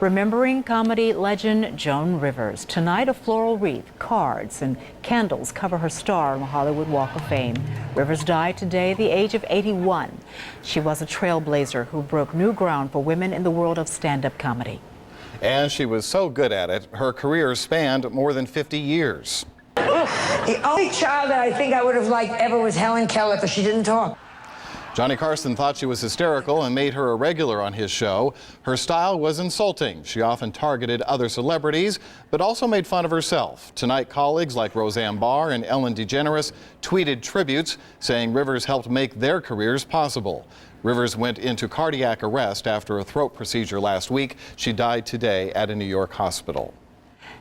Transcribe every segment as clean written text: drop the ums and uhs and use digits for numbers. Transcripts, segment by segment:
Remembering comedy legend Joan Rivers. Tonight, a floral wreath, cards, and candles cover her star on the Hollywood Walk of Fame. Rivers died today at the age of 81. She was a trailblazer who broke new ground for women in the world of stand-up comedy. And she was so good at it, her career spanned more than 50 years. The only child that I think I would have liked ever was Helen Keller, because she didn't talk. Johnny Carson thought she was hysterical and made her a regular on his show. Her style was insulting. She often targeted other celebrities, but also made fun of herself. Tonight, colleagues like Roseanne Barr and Ellen DeGeneres tweeted tributes, saying Rivers helped make their careers possible. Rivers went into cardiac arrest after a throat procedure last week. She died today at a New York hospital.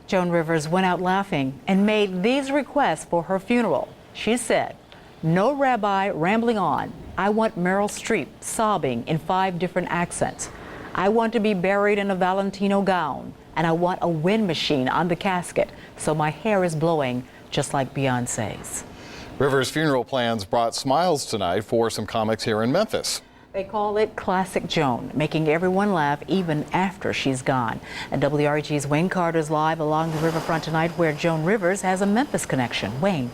Joan Rivers went out laughing and made these requests for her funeral. She said, "No rabbi rambling on. I want Meryl Streep sobbing in 5 different accents. I want to be buried in a Valentino gown, and I want a wind machine on the casket so my hair is blowing just like Beyonce's." Rivers' funeral plans brought smiles tonight for some comics here in Memphis. They call it Classic Joan, making everyone laugh even after she's gone. And WREG's Wayne Carter's live along the riverfront tonight, where Joan Rivers has a Memphis connection. Wayne.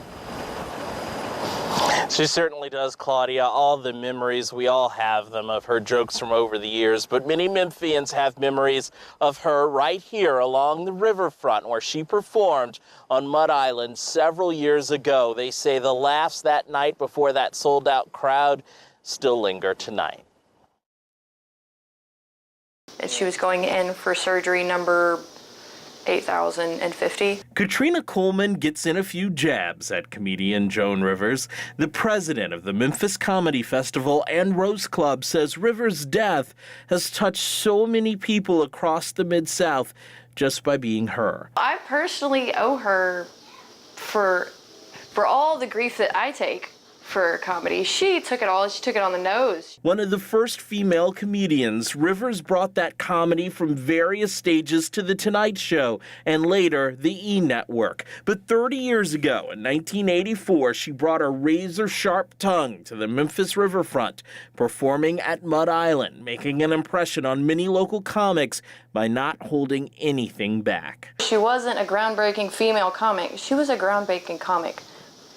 She certainly does, Claudia. All the memories, we all have them of her jokes from over the years, but many Memphians have memories of her right here along the riverfront where she performed on Mud Island several years ago. They say the laughs that night before that sold-out crowd still linger tonight. She was going in for surgery number 8,050. Katrina Coleman gets in a few jabs at comedian Joan Rivers. The president of the Memphis Comedy Festival and Rose Club says Rivers' death has touched so many people across the Mid-South just by being her. I personally owe her for all the grief that I take for comedy. She took it all. She took it on the nose. One of the first female comedians, Rivers brought that comedy from various stages to The Tonight Show and later the E! Network. But 30 years ago, in 1984, she brought a razor-sharp tongue to the Memphis riverfront, performing at Mud Island, making an impression on many local comics by not holding anything back. She wasn't a groundbreaking female comic. She was a groundbreaking comic.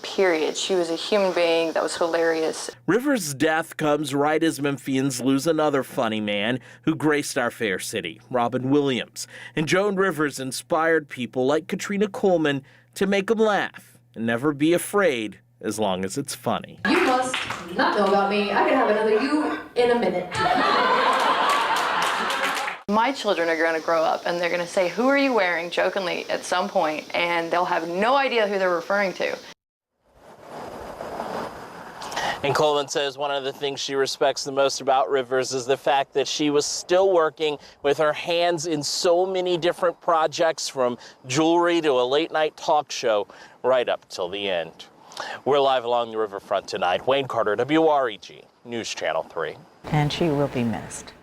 Period. She was a human being that was hilarious. Rivers' death comes right as Memphians lose another funny man who graced our fair city, Robin Williams. And Joan Rivers inspired people like Katrina Coleman to make them laugh and never be afraid as long as it's funny. You must not know about me. I can have another you in a minute. My children are going to grow up and they're going to say, "Who are you wearing?" jokingly at some point, and they'll have no idea who they're referring to. And Coleman says one of the things she respects the most about Rivers is the fact that she was still working with her hands in so many different projects, from jewelry to a late-night talk show, right up till the end. We're live along the riverfront tonight. Wayne Carter, WREG, News Channel 3. And she will be missed.